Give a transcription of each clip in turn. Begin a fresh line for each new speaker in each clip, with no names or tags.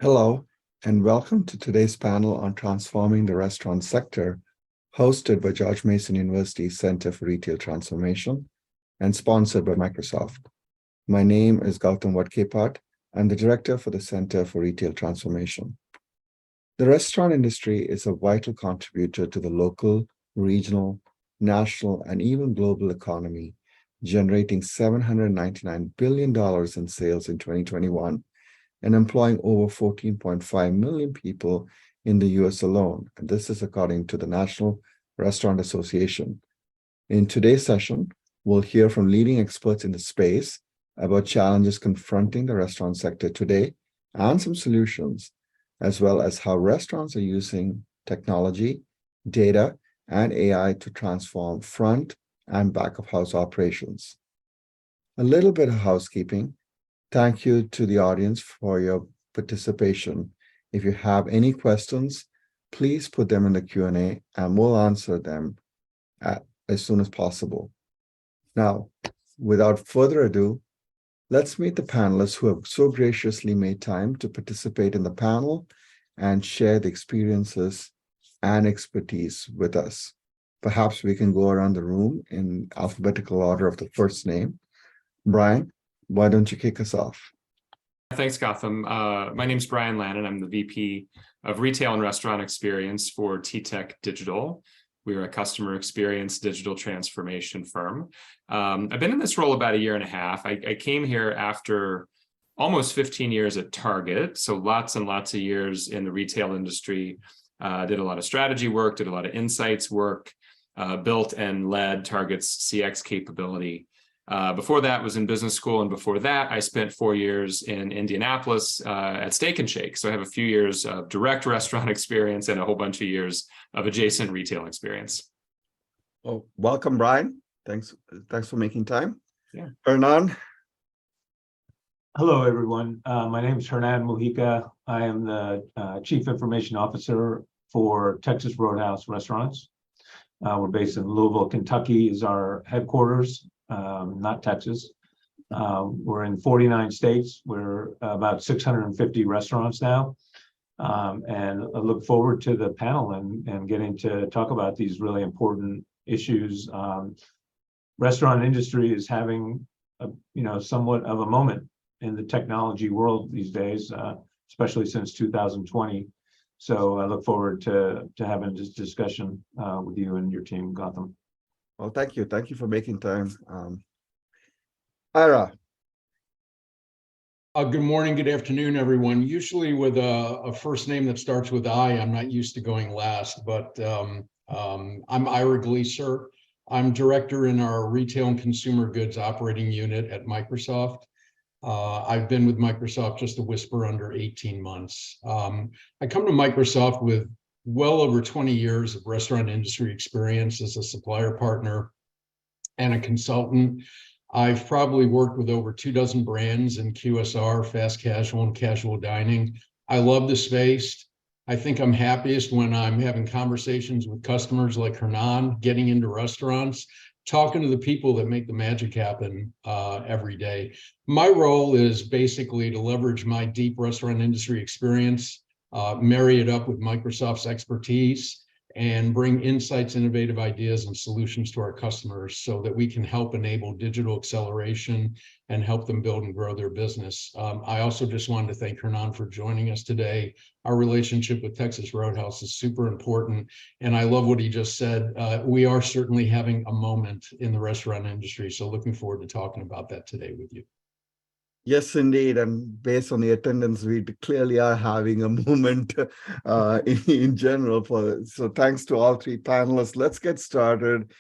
Hello, and welcome to today's panel on transforming the restaurant sector, hosted by George Mason University Center for Retail Transformation and sponsored by Microsoft. My name is Gautam Wadkepat. I'm the director for the Center for Retail Transformation. The restaurant industry is a vital contributor to the local, regional, national, and even global economy, generating $799 billion in sales in 2021 and employing over 14.5 million people in the US alone. And this is according to the National Restaurant Association. In today's session, we'll hear from leading experts in the space about challenges confronting the restaurant sector today and some solutions, as well as how restaurants are using technology, data, and AI to transform front and back of house operations. A little bit of housekeeping. Thank you to the audience for your participation. If you have any questions, please put them in the Q&A and we'll answer them as soon as possible. Now, without further ado, let's meet the panelists who have so graciously made time to participate in the panel and share the experiences and expertise with us. Perhaps we can go around the room in alphabetical order of the first name. Brian, why don't you kick us off?
Thanks, Gautam. My name's Brian Lannan. I'm the VP of Retail and Restaurant Experience for TTEC Digital. We are a customer experience digital transformation firm. I've been in this role about a year and a half. I came here after almost 15 years at Target, so lots and lots of years in the retail industry. Did a lot of strategy work, did a lot of insights work, built and led Target's CX capability. Before that was in business school, and before that I spent 4 years in Indianapolis at Steak and Shake. So I have a few years of direct restaurant experience and a whole bunch of years of adjacent retail experience.
Well, welcome, Brian. Thanks for making time.
Yeah.
Hernan.
Hello, everyone. My name is Hernan Mujica. I am the Chief Information Officer for Texas Roadhouse Restaurants. We're based in Louisville, Kentucky is our headquarters. Not Texas. We're in 49 states. We're about 650 restaurants now. And I look forward to the panel and getting to talk about these really important issues. Restaurant industry is having somewhat of a moment in the technology world these days, especially since 2020. So I look forward to having this discussion with you and your team, Gautam.
Well, thank you. Thank you for making time. Ira.
Good morning, good afternoon, everyone. Usually with a first name that starts with I, I'm not used to going last, but I'm Ira Gleser. I'm director in our retail and consumer goods operating unit at Microsoft. I've been with Microsoft just a whisper under 18 months. I come to Microsoft with well over 20 years of restaurant industry experience as a supplier partner and a consultant. I've probably worked with over 24 brands in QSR, fast casual, and casual dining. I love the space. I think I'm happiest when I'm having conversations with customers like Hernan, getting into restaurants, talking to the people that make the magic happen every day. My role is basically to leverage my deep restaurant industry experience, marry it up with Microsoft's expertise, and bring insights, innovative ideas, and solutions to our customers so that we can help enable digital acceleration and help them build and grow their business. I also just wanted to thank Hernan for joining us today. Our relationship with Texas Roadhouse is super important, and I love what he just said. We are certainly having a moment in the restaurant industry, so looking forward to talking about that today with you.
Yes, indeed. And based on the attendance, we clearly are having a moment in general. So thanks to all three panelists. Let's get started.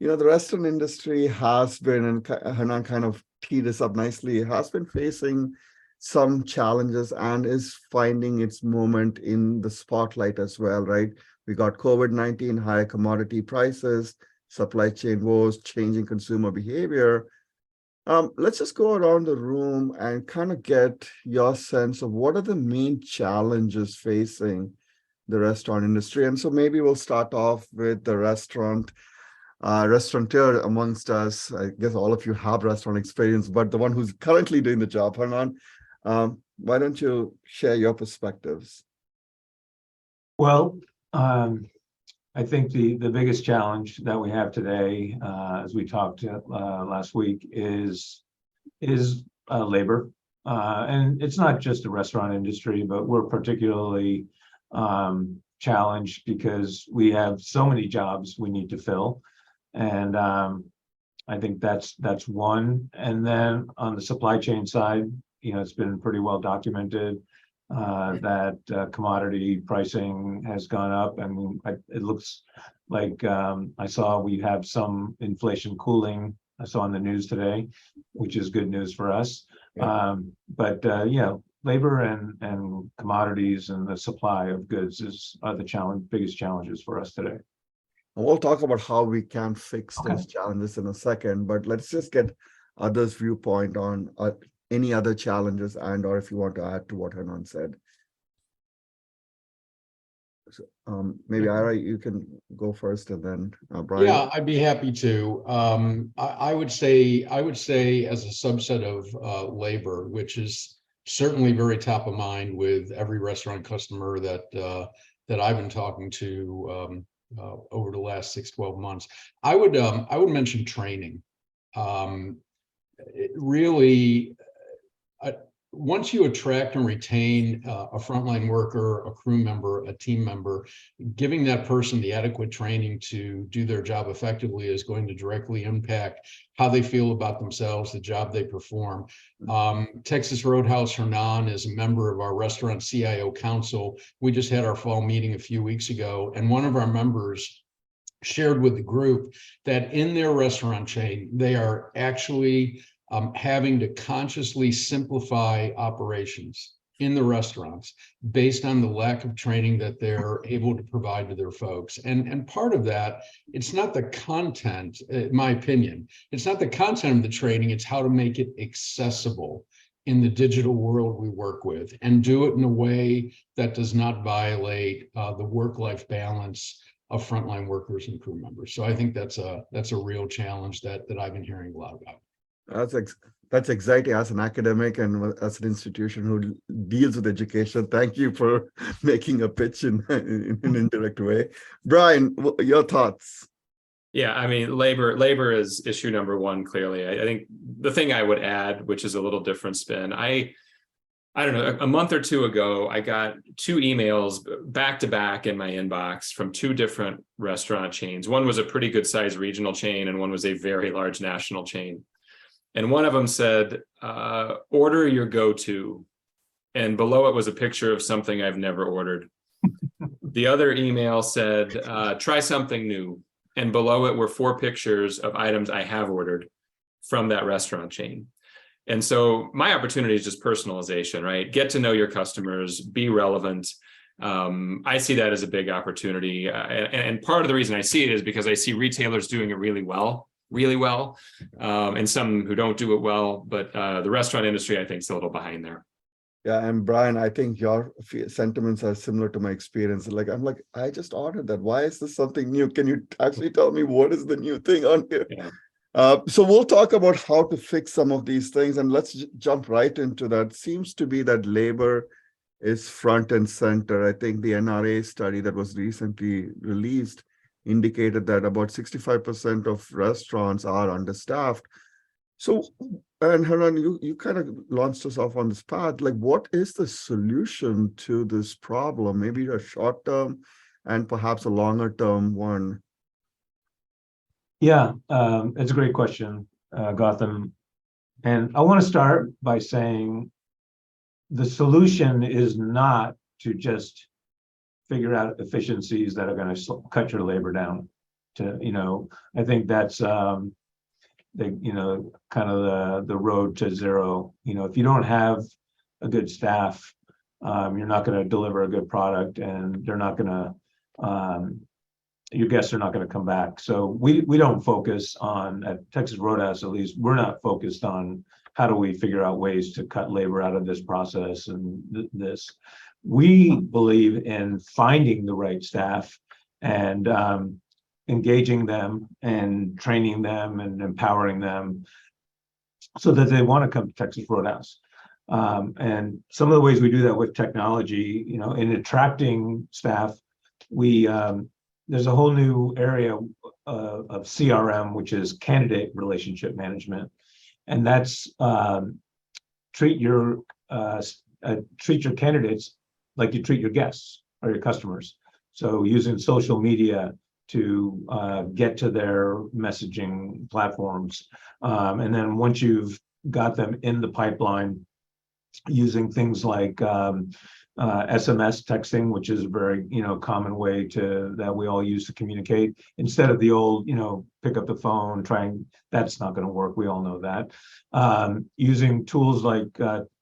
The restaurant industry has been, and Hernan kind of teed this up nicely, has been facing some challenges and is finding its moment in the spotlight as well, right? We got COVID-19, higher commodity prices, supply chain woes, changing consumer behavior. Let's just go around the room and kind of get your sense of what are the main challenges facing the restaurant industry. And so maybe we'll start off with the restaurateur amongst us. I guess all of you have restaurant experience, but the one who's currently doing the job, Hernan, Why don't you share your perspectives?
Well, I think the biggest challenge that we have today, as we talked last week, is labor. And it's not just the restaurant industry, but we're particularly challenged because we have so many jobs we need to fill. And I think that's one. And then on the supply chain side, it's been pretty well documented that commodity pricing has gone up. And it looks like I saw we have some inflation cooling. I saw on the news today, which is good news for us. But labor and commodities and the supply of goods are the biggest challenges for us today.
And we'll talk about how we can fix
Okay.
those challenges in a second, but let's just get others' viewpoint on any other challenges, and or if you want to add to what Hernan said. So, maybe Ira, you can go first, and then Brian.
Yeah, I'd be happy to. I would say as a subset of labor, which is certainly very top of mind with every restaurant customer that I've been talking to over the last 6-12 months. I would mention training. Really, once you attract and retain a frontline worker, a crew member, a team member, giving that person the adequate training to do their job effectively is going to directly impact how they feel about themselves, the job they perform. Texas Roadhouse Hernan is a member of our restaurant CIO council. We just had our fall meeting a few weeks ago, and one of our members shared with the group that in their restaurant chain, they are actually having to consciously simplify operations in the restaurants based on the lack of training that they're able to provide to their folks. And part of that, it's not the content, in my opinion, it's not the content of the training, it's how to make it accessible in the digital world we work with, and do it in a way that does not violate the work-life balance of frontline workers and crew members. So I think that's a real challenge that I've been hearing a lot about.
That's exciting. As an academic and as an institution who deals with education, thank you for making a pitch in an indirect way. Brian, your thoughts?
Yeah, I mean, labor is issue number one, clearly. I think the thing I would add, which is a little different spin, I don't know, a month or two ago, I got 2 emails back to back in my inbox from 2 different restaurant chains. One was a pretty good sized regional chain, and one was a very large national chain. And one of them said, order your go-to. And below it was a picture of something I've never ordered. The other email said, try something new. And below it were 4 pictures of items I have ordered from that restaurant chain. And so my opportunity is just personalization, right? Get to know your customers, be relevant. I see that as a big opportunity. And part of the reason I see it is because I see retailers doing it really well, and some who don't do it well, but the restaurant industry, I think, is a little behind there.
Yeah, and Brian, I think your sentiments are similar to my experience. I'm like, I just ordered that. Why is this something new? Can you actually tell me what is the new thing on here?
Yeah.
So we'll talk about how to fix some of these things, and let's jump right into that. Seems to be that labor is front and center. I think the NRA study that was recently released indicated that about 65% of restaurants are understaffed. So, and Hernan, you kind of launched us off on this path. Like, what is the solution to this problem? Maybe a short term and perhaps a longer term one.
Yeah, it's a great question, Gautam. And I want to start by saying the solution is not to just figure out efficiencies that are going to cut your labor down. I think that's kind of the road to zero. If you don't have a good staff, you're not going to deliver a good product, and they're not going to. Your guests are not going to come back. So we don't focus on, at Texas Roadhouse at least, we're not focused on how do we figure out ways to cut labor out of this process and this. We believe in finding the right staff and engaging them and training them and empowering them so that they want to come to Texas Roadhouse. And some of the ways we do that with technology, in attracting staff, there's a whole new area of CRM, which is candidate relationship management, and that's treat your candidates like you treat your guests or your customers. So using social media to get to their messaging platforms, and then once you've got them in the pipeline, using things like SMS texting, which is a very common way that we all use to communicate, instead of the old pick up the phone, that's not going to work. We all know that. Using tools like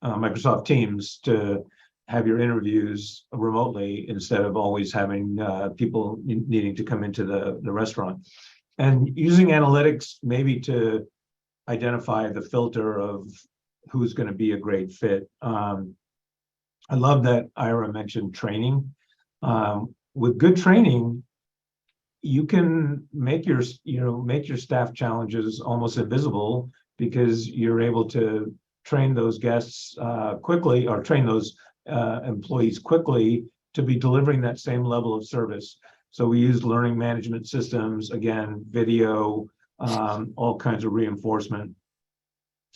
Microsoft Teams to have your interviews remotely instead of always having people needing to come into the restaurant, and using analytics maybe to identify the filter of who's going to be a great fit. I love that Ira mentioned training. With good training, you can make your staff challenges almost invisible, because you're able to train those guests quickly, or train those employees quickly to be delivering that same level of service. So we use learning management systems, again, video, all kinds of reinforcement.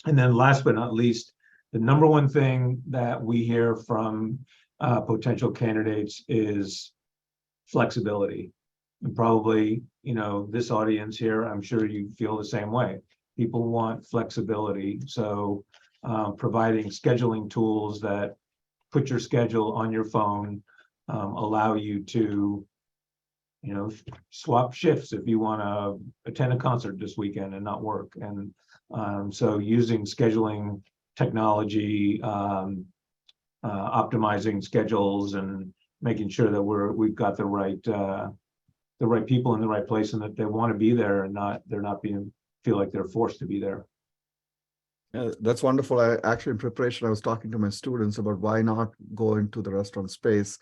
And then last but not least, the number one thing that we hear from potential candidates is flexibility. And probably, this audience here, I'm sure you feel the same way. People want flexibility. So providing scheduling tools that put your schedule on your phone, allow you to, swap shifts if you want to attend a concert this weekend and not work. And so using scheduling technology, optimizing schedules, and making sure that we've got the right people in the right place, and that they want to be there, and they're not feel like they're forced to be there.
Yeah, that's wonderful. Actually, in preparation, I was talking to my students about why not go into the restaurant space.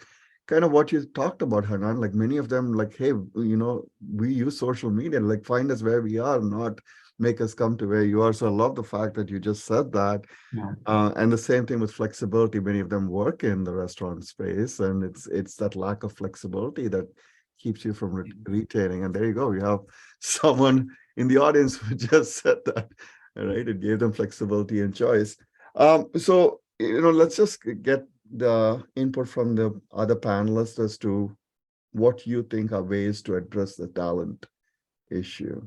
Kind of what you talked about, Hernan, like many of them, like, hey, we use social media, like find us where we are, not make us come to where you are. So I love the fact that you just said that.
Yeah.
And the same thing with flexibility. Many of them work in the restaurant space, and it's that lack of flexibility that keeps you from retaining. And there you go. You have someone in the audience who just said that, right? It gave them flexibility and choice. So, let's just get the input from the other panelists as to what you think are ways to address the talent issue.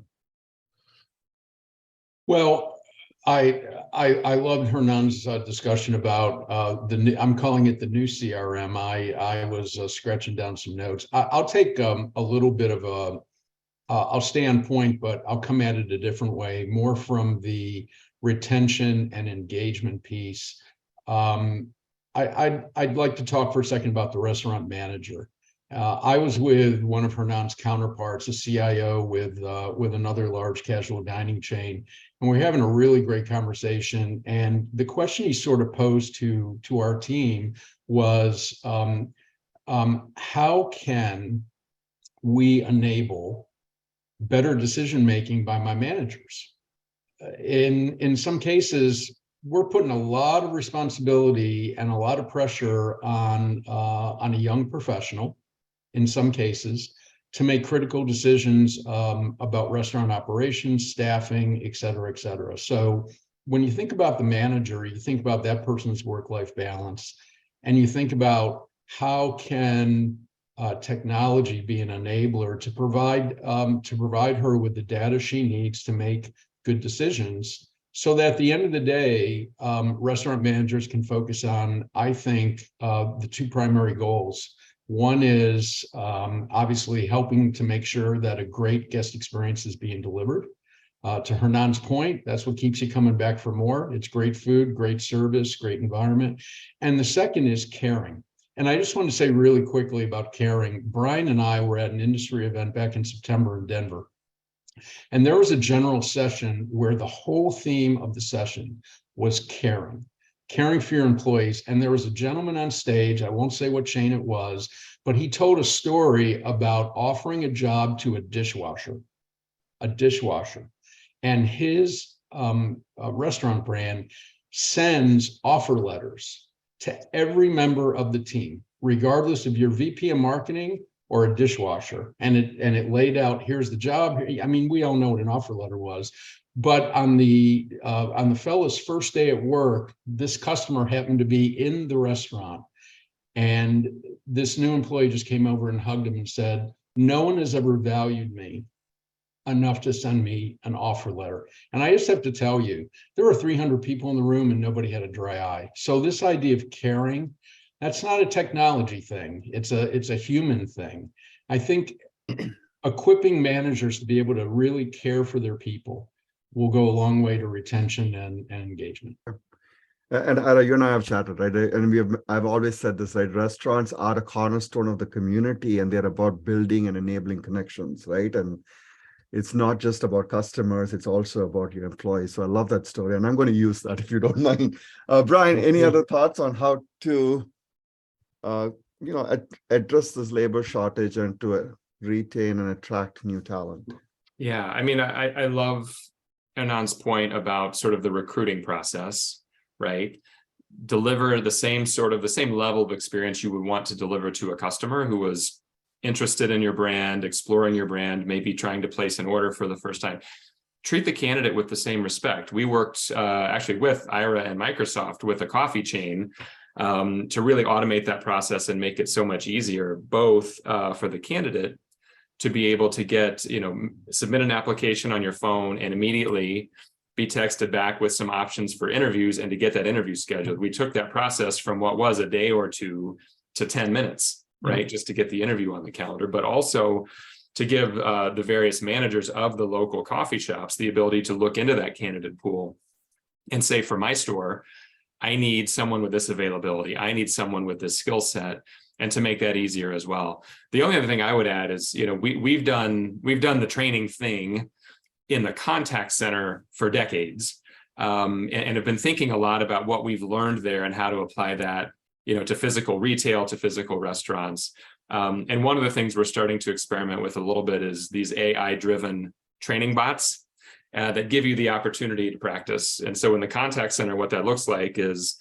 Well, I loved Hernan's discussion about I'm calling it the new CRM. I was scratching down some notes. I'll take a little bit of I'll stay on point, but I'll come at it a different way, more from the retention and engagement piece. I'd like to talk for a second about the restaurant manager. I was with one of Hernan's counterparts, a CIO with another large casual dining chain, and we're having a really great conversation. And the question he sort of posed to our team was, how can we enable better decision making by my managers? In some cases, we're putting a lot of responsibility and a lot of pressure on a young professional, in some cases, to make critical decisions about restaurant operations, staffing, et cetera, et cetera. So when you think about the manager, you think about that person's work-life balance, and you think about how can technology be an enabler to provide her with the data she needs to make good decisions, so that at the end of the day, restaurant managers can focus on, I think, the two primary goals. One is obviously helping to make sure that a great guest experience is being delivered. To Hernan's point, that's what keeps you coming back for more. It's great food, great service, great environment. And the second is caring. And I just want to say really quickly about caring. Brian and I were at an industry event back in September in Denver. And there was a general session where the whole theme of the session was caring for your employees. And there was a gentleman on stage, I won't say what chain it was, but he told a story about offering a job to a dishwasher. And his restaurant brand sends offer letters to every member of the team, regardless if you're VP of marketing or a dishwasher. And it laid out, here's the job. I mean, we all know what an offer letter was. But on the fellow's first day at work, this customer happened to be in the restaurant. And this new employee just came over and hugged him and said, no one has ever valued me enough to send me an offer letter. And I just have to tell you, there were 300 people in the room and nobody had a dry eye. So this idea of caring, that's not a technology thing. It's a human thing. I think equipping managers to be able to really care for their people will go a long way to retention and engagement.
And Ira, you and I have chatted, right? And I've always said this, right? Restaurants are the cornerstone of the community, and they're about building and enabling connections, right? And it's not just about customers, it's also about your employees. So I love that story, and I'm going to use that if you don't mind. Brian, any other thoughts on how to, address this labor shortage and to retain and attract new talent?
Yeah, I mean, I love Hernan's point about sort of the recruiting process, right? Deliver the same level of experience you would want to deliver to a customer who was interested in your brand, exploring your brand, maybe trying to place an order for the first time. Treat the candidate with the same respect. We worked actually with Ira and Microsoft with a coffee chain to really automate that process and make it so much easier, both for the candidate to be able to get, submit an application on your phone and immediately be texted back with some options for interviews and to get that interview scheduled. We took that process from what was a day or two to 10 minutes, right? Just to get the interview on the calendar, but also to give the various managers of the local coffee shops the ability to look into that candidate pool and say, for my store, I need someone with this availability. I need someone with this skill set, and to make that easier as well. The only other thing I would add is, we've done the training thing in the contact center for decades, and have been thinking a lot about what we've learned there and how to apply that, to physical retail, to physical restaurants. And one of the things we're starting to experiment with a little bit is these AI-driven training bots that give you the opportunity to practice. And so in the contact center, what that looks like is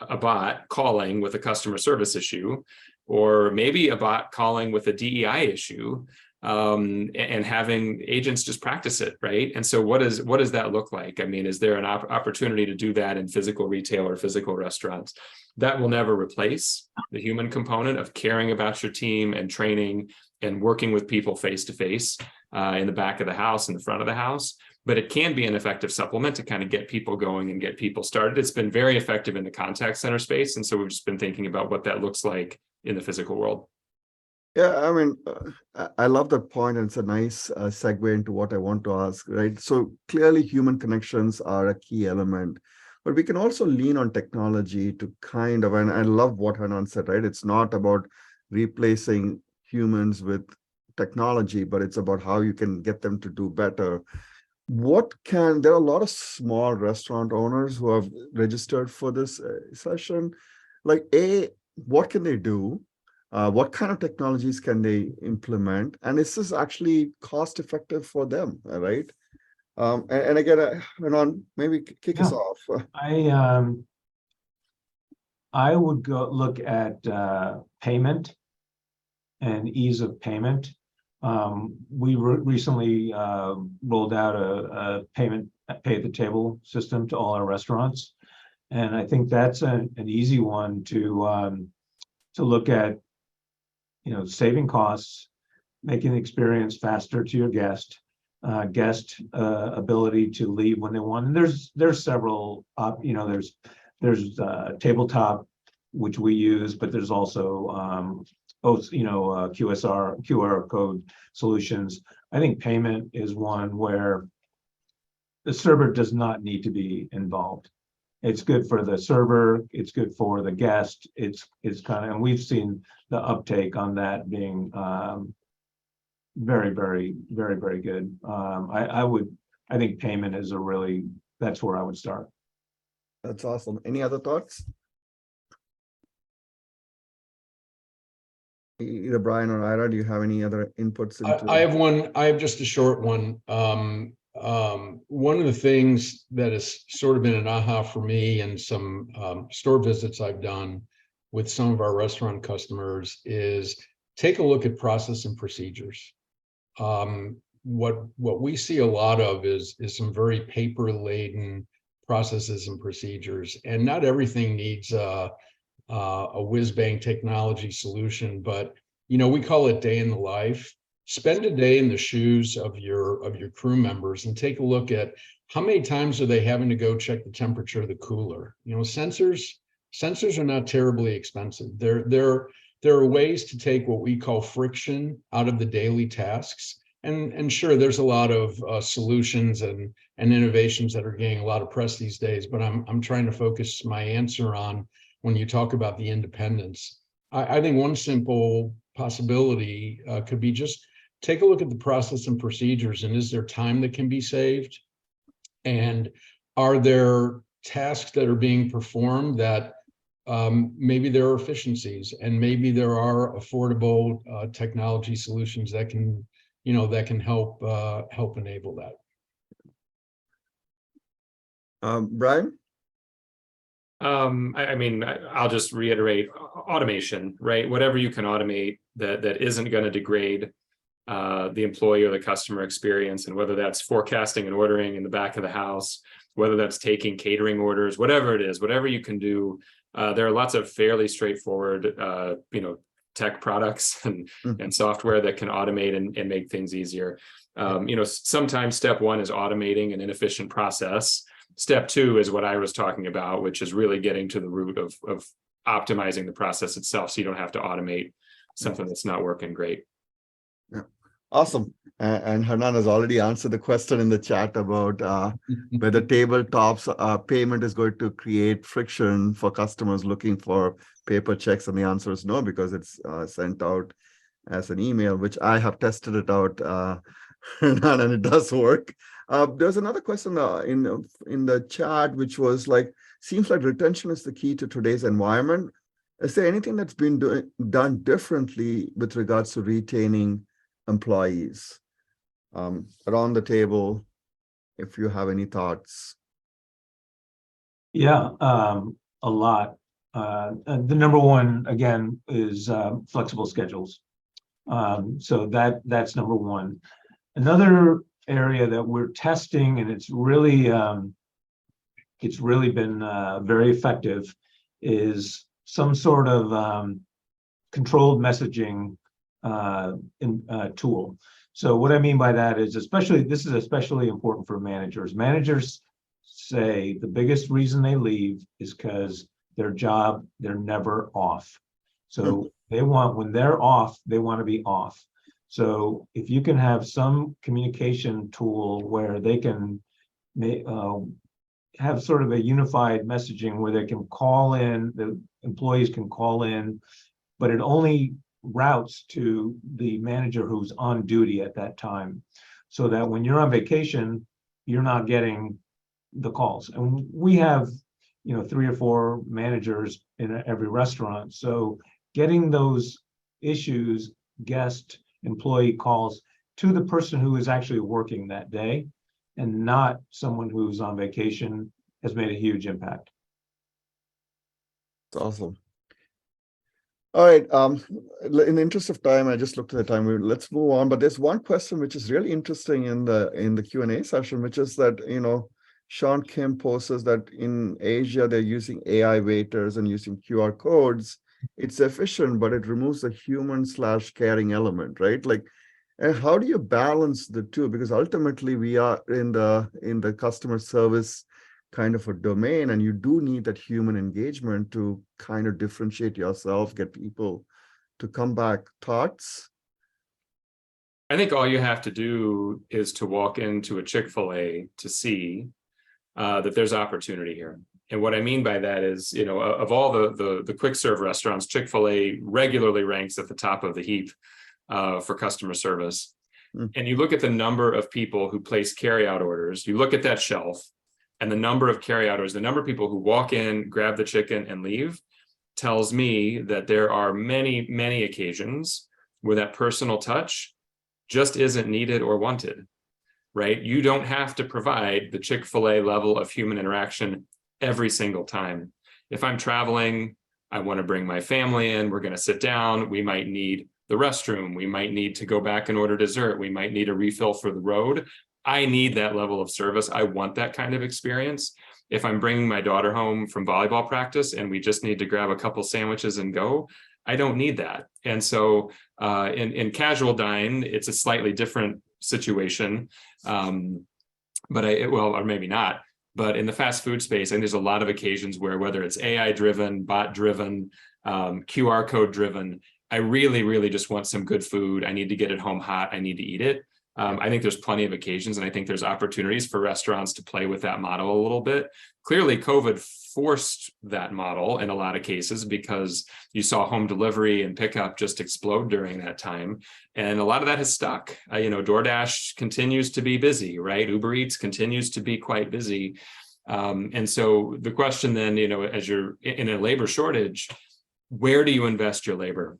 a bot calling with a customer service issue, or maybe a bot calling with a DEI issue, and having agents just practice it, right? And so what does that look like? I mean, is there an opportunity to do that in physical retail or physical restaurants? That will never replace the human component of caring about your team and training and working with people face to face in the back of the house, in the front of the house. But it can be an effective supplement to kind of get people going and get people started. It's been very effective in the contact center space. And so we've just been thinking about what that looks like in the physical world.
Yeah, I mean, I love that point, and it's a nice segue into what I want to ask, right? So clearly human connections are a key element, but we can also lean on technology to kind of, and I love what Hernan said, right? It's not about replacing humans with technology, but it's about how you can get them to do better. There are a lot of small restaurant owners who have registered for this session. Like, what can they do? What kind of technologies can they implement? And is this actually cost effective for them, right? And again, Hernan, maybe kick us off.
I would go look at payment and ease of payment. We recently rolled out a payment pay at the table system to all our restaurants, and I think that's an easy one to look at. Saving costs, making the experience faster to your guest ability to leave when they want. And there's several, there's tabletop, which we use, but there's also both, QR code solutions. I think payment is one where the server does not need to be involved. It's good for the server, it's good for the guest. It's kind of, and we've seen the uptake on that being very, very, very, very good. I think payment is that's where I would start.
That's awesome. Any other thoughts? Either Brian or Ira, do you have any other inputs into?
I have one. I have just a short one. One of the things that has sort of been an aha for me and some store visits I've done with some of our restaurant customers is take a look at process and procedures. What we see a lot of is some very paper-laden processes and procedures, and not everything needs a whiz-bang technology solution, but we call it day in the life. Spend a day in the shoes of your crew members and take a look at how many times are they having to go check the temperature of the cooler. Sensors are not terribly expensive. There are ways to take what we call friction out of the daily tasks. And sure, there's a lot of solutions and innovations that are getting a lot of press these days, but I'm trying to focus my answer on when you talk about the independence. I think one simple possibility could be just take a look at the process and procedures, and is there time that can be saved? And are there tasks that are being performed that maybe there are efficiencies, and maybe there are affordable technology solutions that can help enable that.
Brian?
I'll just reiterate automation, right? Whatever you can automate that isn't going to degrade the employee or the customer experience, and whether that's forecasting and ordering in the back of the house, whether that's taking catering orders, whatever it is, whatever you can do. There are lots of fairly straightforward, tech products and software that can automate and make things easier. Sometimes step one is automating an inefficient process. Step two is what I was talking about, which is really getting to the root of optimizing the process itself, so you don't have to automate something that's not working great.
Yeah, awesome. And Hernan has already answered the question in the chat about whether tabletops payment is going to create friction for customers looking for paper checks, and the answer is no, because it's sent out as an email, which I have tested it out, Hernan, and it does work. There's another question in the chat, which was like, seems like retention is the key to today's environment. Is there anything that's been done differently with regards to retaining employees? Around the table, if you have any thoughts.
Yeah, a lot. The number one, again, is flexible schedules. So that's number one. Another area that we're testing, and it's really been very effective, is some sort of controlled messaging tool. So what I mean by that is, this is especially important for managers. Managers say the biggest reason they leave is because their job, they're never off. So when they're off, they want to be off. So if you can have some communication tool where they can have sort of a unified messaging where they can call in, the employees can call in, but it only routes to the manager who's on duty at that time, so that when you're on vacation, you're not getting the calls. And we have 3 or 4 managers in every restaurant, so getting those issues, guest employee calls, to the person who is actually working that day and not someone who's on vacation has made a huge impact.
It's awesome. All right. In the interest of time, I just looked at the time. Let's move on. But there's one question which is really interesting in the Q&A session, which is that Sean Kim posts that in Asia they're using AI waiters and using QR codes. It's efficient, but it removes the human/caring element, right? Like, and how do you balance the two? Because ultimately we are in the customer service kind of a domain, and you do need that human engagement to kind of differentiate yourself, get people to come back. Thoughts?
I think all you have to do is to walk into a Chick-fil-A to see that there's opportunity here. And what I mean by that is, of all the quick serve restaurants, Chick-fil-A regularly ranks at the top of the heap for customer service. And you look at the number of people who place carryout orders, you look at that shelf, and the number of carryout orders, the number of people who walk in, grab the chicken, and leave, tells me that there are many, many occasions where that personal touch just isn't needed or wanted. right? You don't have to provide the Chick-fil-A level of human interaction every single time. If I'm traveling, I want to bring my family in, we're going to sit down, we might need the restroom, we might need to go back and order dessert, we might need a refill for the road. I need that level of service. I want that kind of experience. If I'm bringing my daughter home from volleyball practice and we just need to grab a couple sandwiches and go, I don't need that. And so in casual dine, it's a slightly different situation. Or maybe not. But in the fast food space, and there's a lot of occasions where, whether it's AI driven, bot driven, QR code driven, I really, really just want some good food. I need to get it home hot. I need to eat it. I think there's plenty of occasions, and I think there's opportunities for restaurants to play with that model a little bit. Clearly, COVID forced that model in a lot of cases because you saw home delivery and pickup just explode during that time. And a lot of that has stuck. DoorDash continues to be busy, right? Uber Eats continues to be quite busy. And so the question then, as you're in a labor shortage, where do you invest your labor?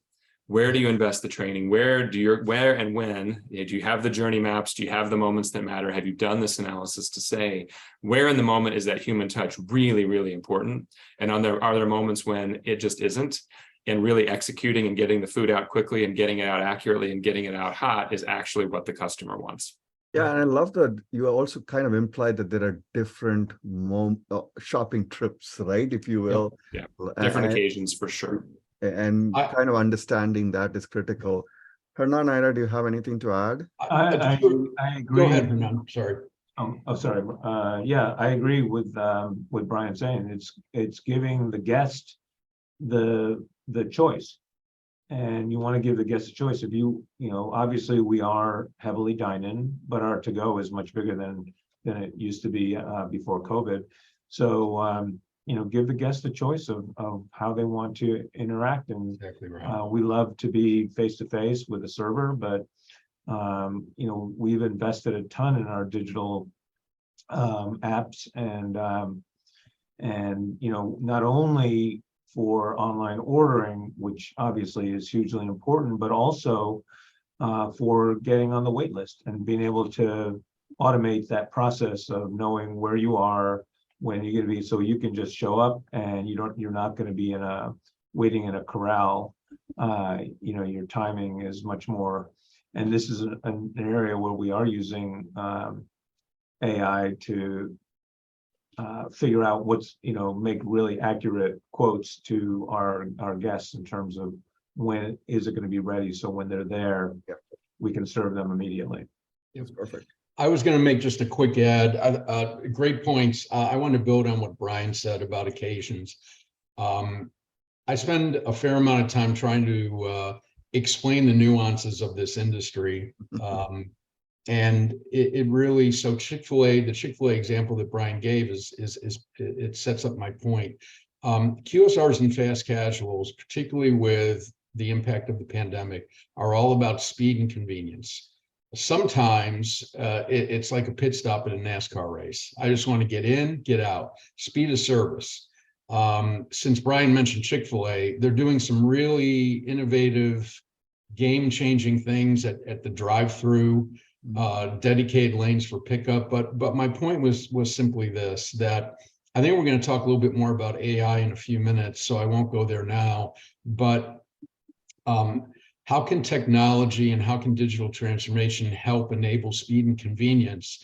Where do you invest the training? Where and when? Do you have the journey maps? Do you have the moments that matter? Have you done this analysis to say, where in the moment is that human touch really, really important? And are there moments when it just isn't? And really executing and getting the food out quickly and getting it out accurately and getting it out hot is actually what the customer wants.
Yeah, and I love that you also kind of implied that there are different shopping trips, right? If you will.
Yeah, different occasions for sure.
And kind of understanding that is critical. Hernan, Ira, do you have anything to add?
I agree.
Go ahead, Hernan. Sorry.
Sorry. Yeah, I agree with Brian saying. It's giving the guest the choice, and you want to give the guest a choice. If obviously we are heavily dine-in, but our to-go is much bigger than it used to be before COVID. So give the guest a choice of how they want to interact. And
exactly right.
We love to be face-to-face with a server, but we've invested a ton in our digital apps and not only for online ordering, which obviously is hugely important, but also for getting on the wait list and being able to automate that process of knowing where you are, when you're going to be, so you can just show up and you're not going to be waiting in a corral. Your timing is much more, and this is an area where we are using AI to figure out make really accurate quotes to our guests in terms of when is it going to be ready, so when they're there, we can serve them immediately.
Yes, perfect.
I was going to make just a quick add. Great points. I want to build on what Brian said about occasions. I spend a fair amount of time trying to explain the nuances of this industry. And it really, so Chick-fil-A, the Chick-fil-A example that Brian gave it sets up my point. QSRs and fast casuals, particularly with the impact of the pandemic, are all about speed and convenience. Sometimes it's like a pit stop at a NASCAR race. I just want to get in, get out. Speed of service. Since Brian mentioned Chick-fil-A, they're doing some really innovative, game-changing things at the drive-through, dedicated lanes for pickup. But my point was simply this, that I think we're going to talk a little bit more about AI in a few minutes, so I won't go there now. But how can technology and how can digital transformation help enable speed and convenience?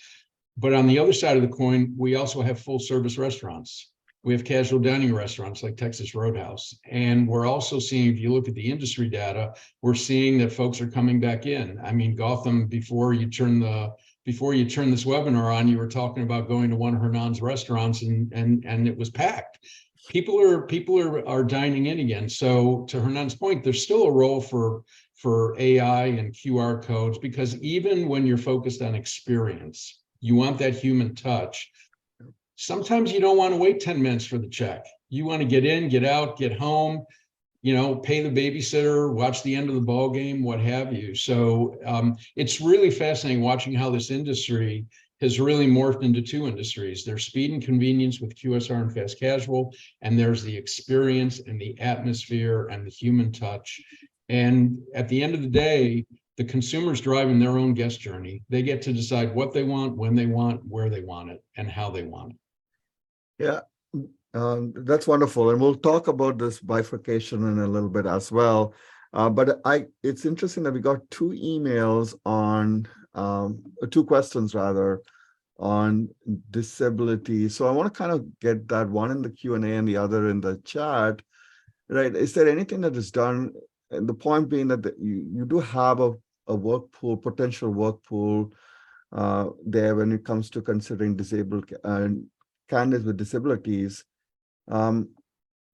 But on the other side of the coin, we also have full service restaurants. We have casual dining restaurants like Texas Roadhouse. And we're also seeing, if you look at the industry data, we're seeing that folks are coming back in. I mean, Gotham, before you turn this webinar on, you were talking about going to one of Hernan's restaurants and it was packed. People are dining in again. So to Hernan's point, there's still a role for AI and QR codes, because even when you're focused on experience, you want that human touch. Sometimes you don't want to wait 10 minutes for the check. You want to get in, get out, get home, pay the babysitter, watch the end of the ball game, what have you. So it's really fascinating watching how this industry has really morphed into two industries. There's speed and convenience with QSR and fast casual, and there's the experience and the atmosphere and the human touch. And at the end of the day, The consumer's driving their own guest journey. They get to decide what they want, when they want, where they want it, and how they want it.
Yeah, that's wonderful. And we'll talk about this bifurcation in a little bit as well. But it's interesting that we got two emails on, two questions rather, on disability. So I want to kind of get that one in the Q&A and the other in the chat, right? Is there anything that is done? And the point being that you do have a work pool, potential work pool there when it comes to considering disabled candidates with disabilities.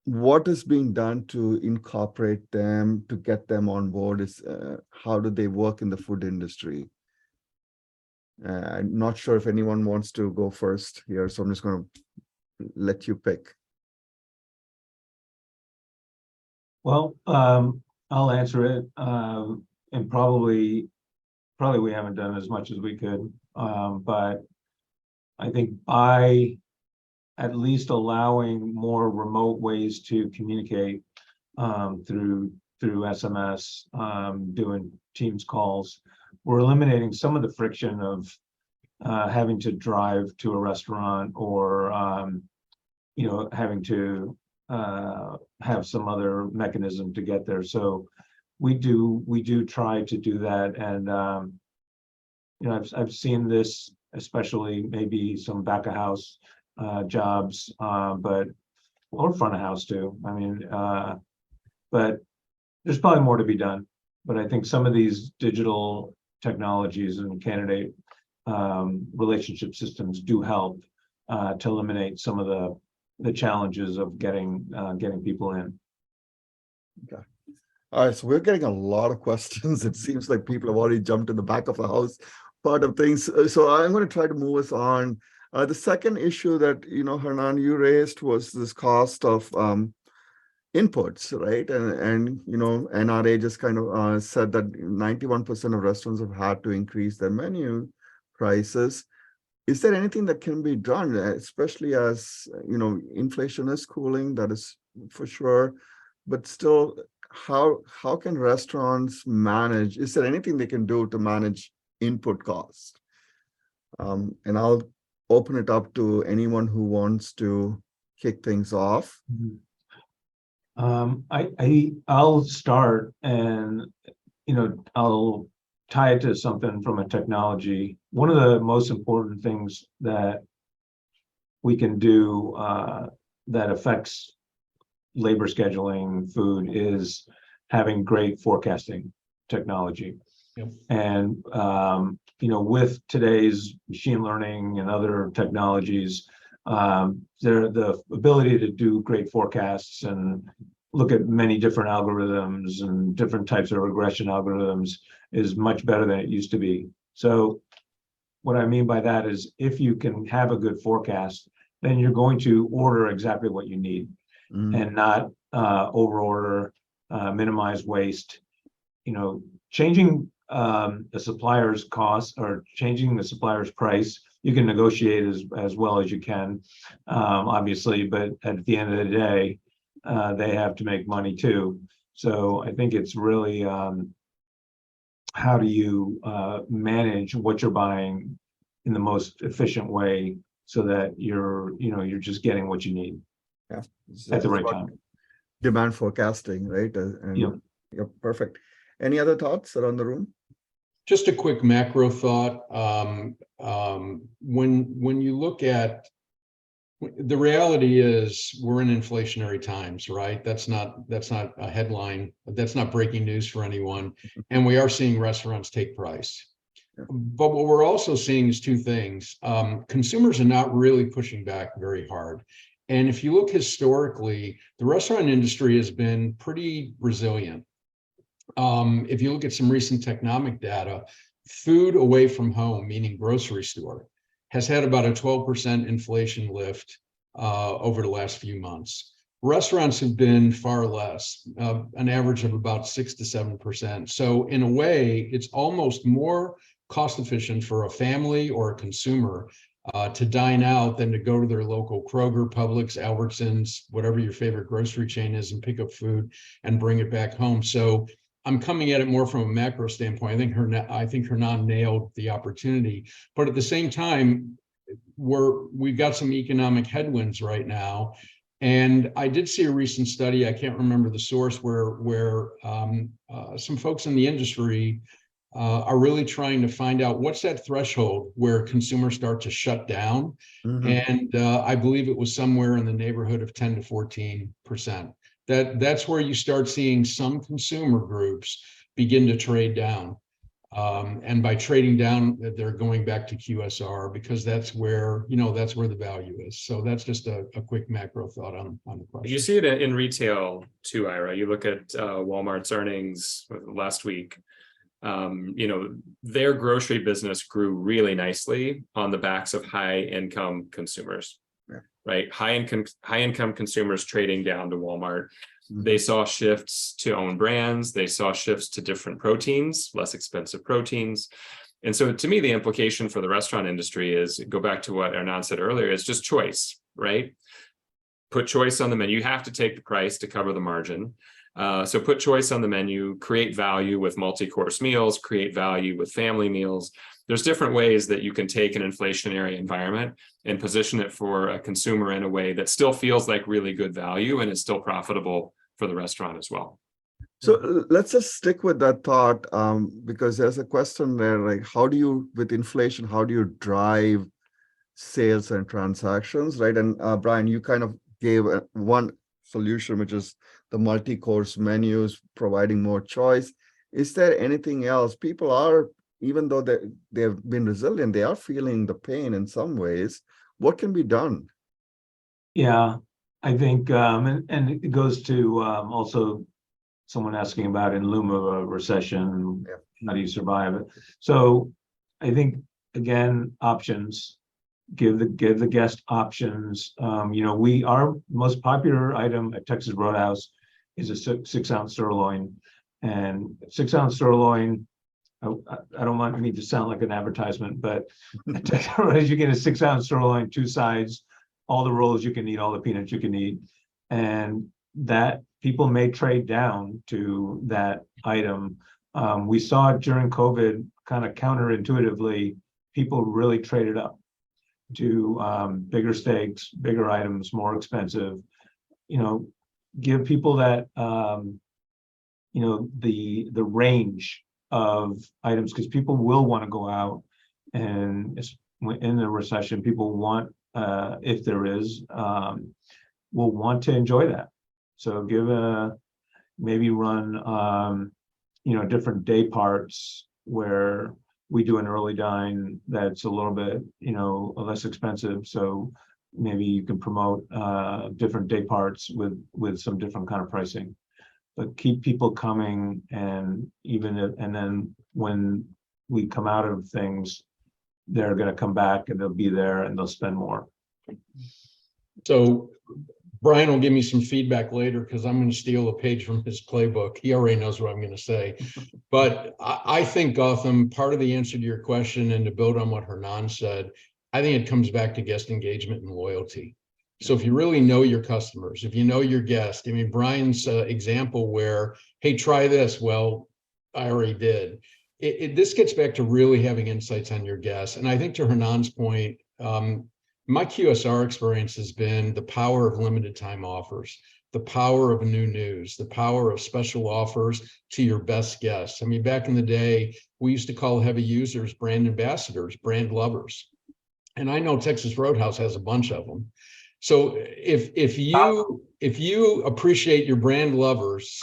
What is being done to incorporate them, to get them on board? Is how do they work in the food industry? I'm not sure if anyone wants to go first here, so I'm just going to let you pick.
Well, I'll answer it, and probably we haven't done as much as we could, but I think by at least allowing more remote ways to communicate through SMS, doing Teams calls, we're eliminating some of the friction of having to drive to a restaurant or having to have some other mechanism to get there. So we do try to do that, and I've seen this, especially maybe some back of house jobs, but or front of house too. I mean, but there's probably more to be done. But I think some of these digital technologies and candidate relationship systems do help to eliminate some of the challenges of getting people in.
Okay. All right, so we're getting a lot of questions. It seems like people have already jumped in the back of the house part of things. So I'm going to try to move us on. The second issue that, Hernan, you raised was this cost of inputs, right? And NRA just kind of said that 91% of restaurants have had to increase their menu prices. Is there anything that can be done, especially as, inflation is cooling, that is for sure, but still, how can restaurants manage? Is there anything they can do to manage input costs? And I'll open it up to anyone who wants to kick things off.
I'll start, and I'll tie it to something from a technology. One of the most important things that we can do that affects labor scheduling food is having great forecasting technology.
Yep.
And with today's machine learning and other technologies, the ability to do great forecasts and look at many different algorithms and different types of regression algorithms is much better than it used to be. So what I mean by that is, if you can have a good forecast, then you're going to order exactly what you need and not overorder, minimize waste. Changing the supplier's cost or changing the supplier's price, you can negotiate as well as you can, obviously, but at the end of the day, they have to make money too. So I think it's really how do you manage what you're buying in the most efficient way so that you're just getting what you need at the right time.
Demand forecasting, right?
Yep.
Yep, perfect. Any other thoughts around the room?
Just a quick macro thought. When you look at the reality is we're in inflationary times, right? That's not a headline. That's not breaking news for anyone. And we are seeing restaurants take price. But what we're also seeing is two things. Consumers are not really pushing back very hard. And if you look historically, the restaurant industry has been pretty resilient. If you look at some recent Technomic data, food away from home, meaning grocery store, has had about a 12% inflation lift over the last few months. Restaurants have been far less, an average of about 6 to 7%. So in a way, it's almost more cost efficient for a family or a consumer to dine out than to go to their local Kroger, Publix, Albertsons, whatever your favorite grocery chain is, and pick up food and bring it back home. So I'm coming at it more from a macro standpoint. I think Hernan nailed the opportunity, but at the same time, we've got some economic headwinds right now. And I did see a recent study, I can't remember the source, where some folks in the industry are really trying to find out what's that threshold where consumers start to shut down. And I believe it was somewhere in the neighborhood of 10 to 14%. That's where you start seeing some consumer groups begin to trade down. And by trading down, they're going back to QSR because that's where the value is. So that's just a quick macro thought on the question.
You see it in retail too, Ira. You look at Walmart's earnings last week. Their grocery business grew really nicely on the backs of high income consumers, right? High income consumers trading down to Walmart. They saw shifts to own brands. They saw shifts to different proteins, less expensive proteins. And so to me, the implication for the restaurant industry is, go back to what Hernan said earlier, is just choice, right? Put choice on the menu. You have to take the price to cover the margin. So put choice on the menu, create value with multi-course meals, create value with family meals. There's different ways that you can take an inflationary environment and position it for a consumer in a way that still feels like really good value and is still profitable for the restaurant as well.
So let's just stick with that thought, because there's a question there, like, with inflation, how do you drive sales and transactions, right? And Brian, you kind of gave one solution, which is the multi-course menus, providing more choice. Is there anything else? People are, even though they've been resilient, they are feeling the pain in some ways. What can be done?
Yeah, I think, and it goes to also someone asking about in lieu of a recession, how do you survive it? So I think, again, options. Give the guest options. Our most popular item at Texas Roadhouse is a 6-ounce sirloin, and 6-ounce sirloin. I don't want me to sound like an advertisement, but at Texas Roadhouse, you get a 6-ounce sirloin, 2 sides, all the rolls you can eat, all the peanuts you can eat, and that people may trade down to that item. We saw it during COVID, kind of counterintuitively, people really traded up to bigger steaks, bigger items, more expensive. Give people that the range of items, because people will want to go out, and in the recession, people want, if there is, will want to enjoy that. So maybe run different day parts where we do an early dine that's a little bit, less expensive. So maybe you can promote different day parts with some different kind of pricing, but keep people coming. And then when we come out of things, they're going to come back and they'll be there and they'll spend more.
So Brian will give me some feedback later because I'm going to steal a page from his playbook. He already knows what I'm going to say. But I think, Gautam, part of the answer to your question, and to build on what Hernan said, I think it comes back to guest engagement and loyalty. So if you really know your customers, if you know your guest, Brian's example where, hey, try this. Well, I already did. This gets back to really having insights on your guests. And I think to Hernan's point, my QSR experience has been the power of limited time offers, the power of new news, the power of special offers to your best guests. Back in the day, we used to call heavy users brand ambassadors, brand lovers. And I know Texas Roadhouse has a bunch of them. So if you appreciate your brand lovers,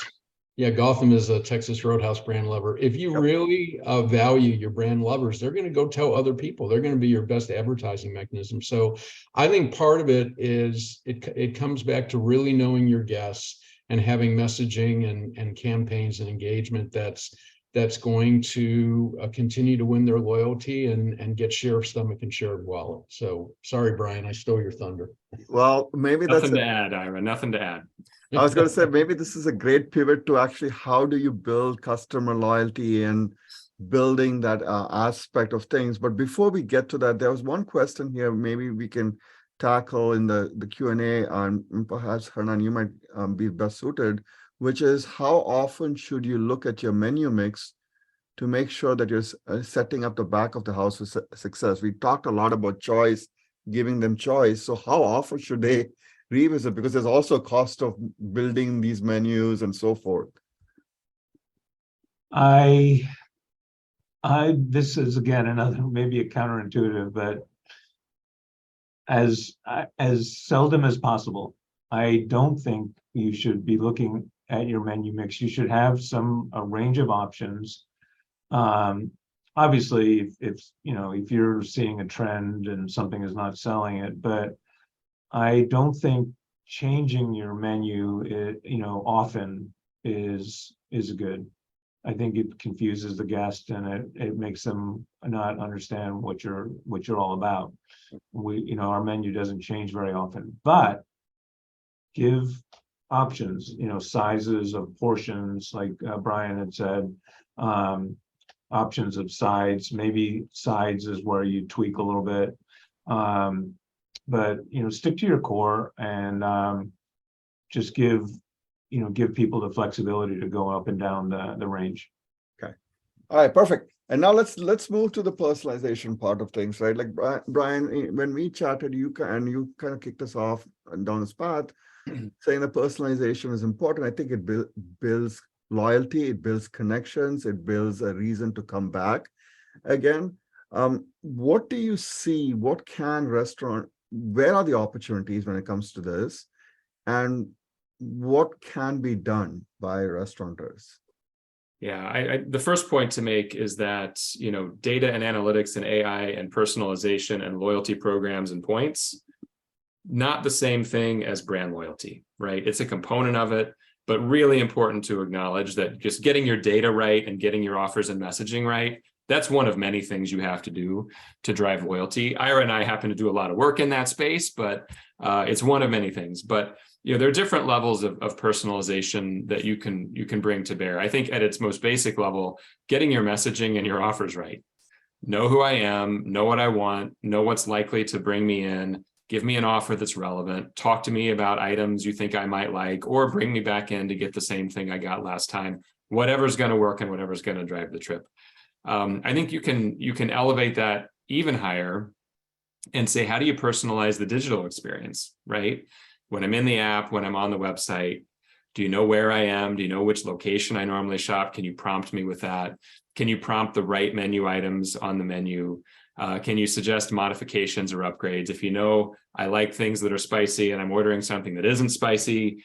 Gautam is a Texas Roadhouse brand lover. If you really value your brand lovers, they're going to go tell other people. They're going to be your best advertising mechanism. So I think part of it is it comes back to really knowing your guests and having messaging and campaigns and engagement that's going to continue to win their loyalty and get share of stomach and share of wallet. So sorry, Brian, I stole your thunder.
Well, maybe
Nothing to add, Ira. Nothing to add.
I was going to say, maybe this is a great pivot to actually how do you build customer loyalty and building that aspect of things. But before we get to that, there was one question here maybe we can tackle in the Q&A, and perhaps Hernan, you might be best suited, which is how often should you look at your menu mix to make sure that you're setting up the back of the house for success? We talked a lot about choice, giving them choice. So how often should they revisit? Because there's also a cost of building these menus and so forth.
This is again another maybe a counterintuitive, but as seldom as possible, I don't think you should be looking at your menu mix. You should have a range of options. Obviously, if you're seeing a trend and something is not selling it, but I don't think changing your menu, often is good. I think it confuses the guest and it makes them not understand what you're all about. Our menu doesn't change very often, but give options, sizes of portions, like Brian had said, options of sides. Maybe sides is where you tweak a little bit, but stick to your core and just give people the flexibility to go up and down the range.
Okay. All right, perfect. And now let's move to the personalization part of things, right? Like Brian, when we chatted, you kind of kicked us off and down this path, saying that personalization is important. I think it builds loyalty, it builds connections, it builds a reason to come back again. What do you see? Where are the opportunities when it comes to this? And what can be done by restaurateurs?
Yeah, the first point to make is that, data and analytics and AI and personalization and loyalty programs and points, not the same thing as brand loyalty, right? It's a component of it, but really important to acknowledge that just getting your data right and getting your offers and messaging right, that's one of many things you have to do to drive loyalty. Ira and I happen to do a lot of work in that space, but it's one of many things. But there are different levels of personalization that you can bring to bear. I think at its most basic level, getting your messaging and your offers right. Know who I am, know what I want, know what's likely to bring me in, give me an offer that's relevant, talk to me about items you think I might like, or bring me back in to get the same thing I got last time. Whatever's going to work and whatever's going to drive the trip. I think you can elevate that even higher and say, how do you personalize the digital experience, right? When I'm in the app, when I'm on the website, do you know where I am? Do you know which location I normally shop? Can you prompt me with that? Can you prompt the right menu items on the menu? Can you suggest modifications or upgrades? If you know I like things that are spicy and I'm ordering something that isn't spicy,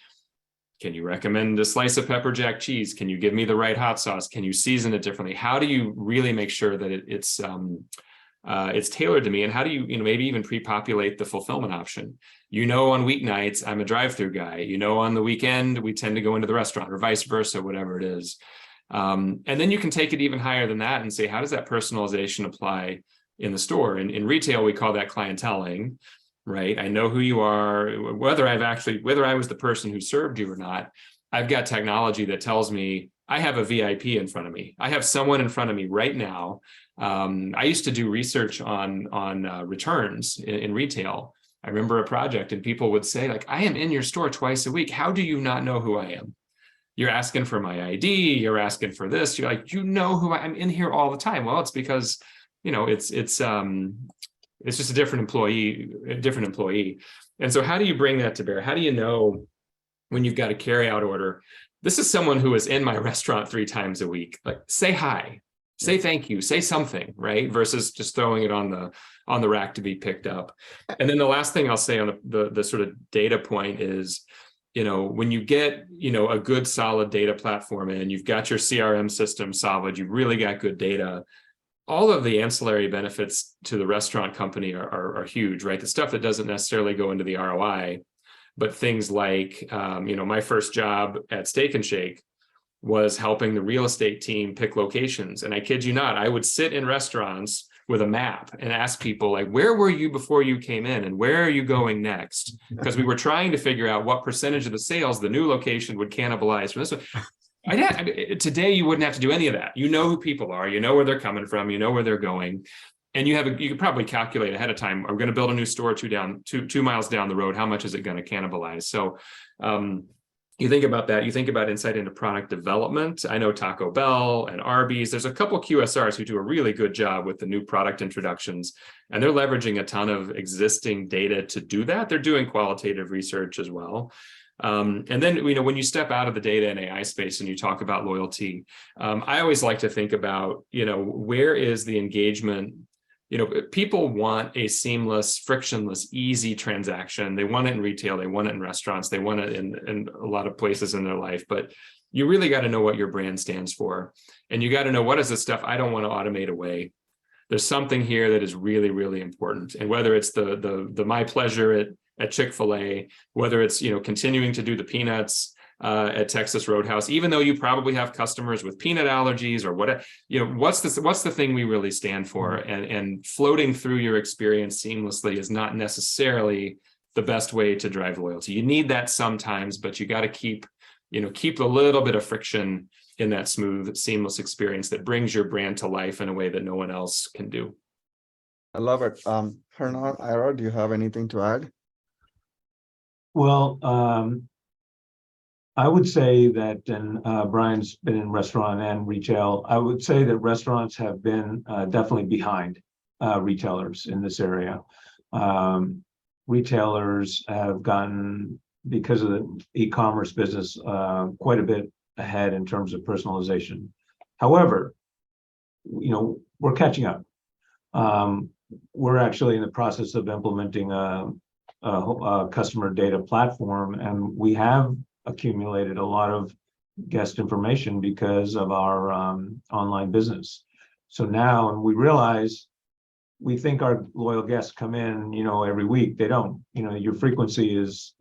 can you recommend a slice of pepper jack cheese? Can you give me the right hot sauce? Can you season it differently? How do you really make sure that it's tailored to me? And how do you, maybe even pre-populate the fulfillment option? On weeknights, I'm a drive-through guy. On the weekend, we tend to go into the restaurant, or vice versa, whatever it is. And then you can take it even higher than that and say, how does that personalization apply in the store? In retail, we call that clienteling, right? I know who you are, whether I was the person who served you or not. I've got technology that tells me I have a VIP in front of me. I have someone in front of me right now. I used to do research on returns in retail. I remember a project and people would say, like, I am in your store twice a week. How do you not know who I am? You're asking for my ID. You're asking for this. You're like, I'm in here all the time. Well, it's because, it's just a different employee. And so how do you bring that to bear? How do you know when you've got a carryout order, this is someone who is in my restaurant 3 times a week? Like, say hi. Say thank you, say something, right? Versus just throwing it on the rack to be picked up. And then the last thing I'll say on the sort of data point is, when you get, a good solid data platform in, you've got your CRM system solid, you've really got good data, all of the ancillary benefits to the restaurant company are huge, right? The stuff that doesn't necessarily go into the ROI, but things like, my first job at Steak and Shake was helping the real estate team pick locations. And I kid you not, I would sit in restaurants with a map and ask people, like, where were you before you came in and where are you going next? Because we were trying to figure out what percentage of the sales the new location would cannibalize from this one. Today, you wouldn't have to do any of that. You know who people are, you know where they're coming from, you know where they're going. And you could probably calculate ahead of time, I'm going to build a new store two miles down the road. How much is it going to cannibalize? So you think about that, you think about insight into product development. I know Taco Bell and Arby's, there's a couple QSRs who do a really good job with the new product introductions, and they're leveraging a ton of existing data to do that. They're doing qualitative research as well. And then, you know, when you step out of the data and AI space and you talk about loyalty, I always like to think about, you know, where is the engagement? You know, people want a seamless, frictionless, easy transaction. They want it in retail, they want it in restaurants, they want it in a lot of places in their life. But you really got to know what your brand stands for. And you got to know, what is the stuff I don't want to automate away? There's something here that is really, really important. And whether it's the my pleasure at Chick-fil-A, whether it's, you know, continuing to do the peanuts at Texas Roadhouse, even though you probably have customers with peanut allergies or whatever, you know, what's the thing we really stand for? And floating through your experience seamlessly is not necessarily the best way to drive loyalty. You need that sometimes, but you got to keep a little bit of friction in that smooth, seamless experience that brings your brand to life in a way that no one else can do.
I love it. Hernan, Ira, do you have anything to add?
Well, I would say that, and Brian's been in restaurant and retail, I would say that restaurants have been definitely behind retailers in this area. Retailers have gotten, because of the e-commerce business, quite a bit ahead in terms of personalization. However, you know, we're catching up. We're actually in the process of implementing a customer data platform, and we have accumulated a lot of guest information because of our online business. So now, and we realize, we think our loyal guests come in, you know, every week. They don't. You know, your frequency is